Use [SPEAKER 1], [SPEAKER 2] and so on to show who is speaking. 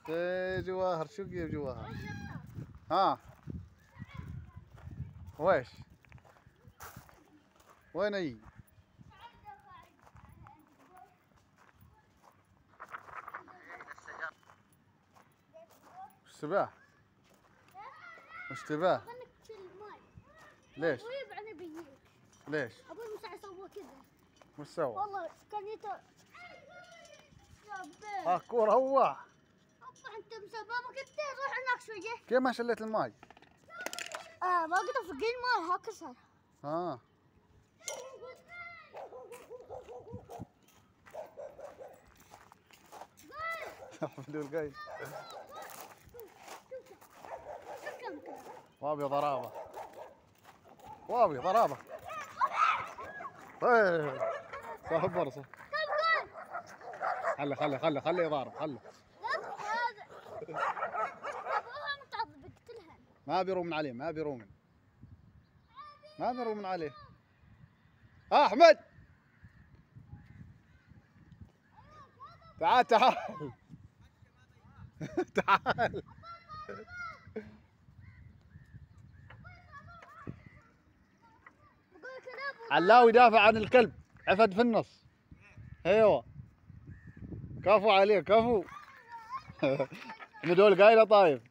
[SPEAKER 1] جواهر شو كيف جواهر؟ ها ويش؟ وين هي؟ وش تباه؟ وش تباه؟ ليش؟ ليش؟
[SPEAKER 2] ابوي مساعد سوى كذا.
[SPEAKER 1] وش سوى؟
[SPEAKER 2] والله كان يا
[SPEAKER 1] كورة هو.
[SPEAKER 2] ابا انت مسببك انت روح هناك شويه.
[SPEAKER 1] كيف ما شليت الماي؟
[SPEAKER 2] ما قدر فقين مالها كسر.
[SPEAKER 1] احمد القايد وابي ضرابة وابي ضرابة. صاحب فرصة. خلي يضارب خله. ما بيرومن عليه ما بيرومن عليه. احمد تعال تعال. علاوي يدافع عن الكلب عفد في النص. ايوه كفو عليه كفو. مدول قايله طايف.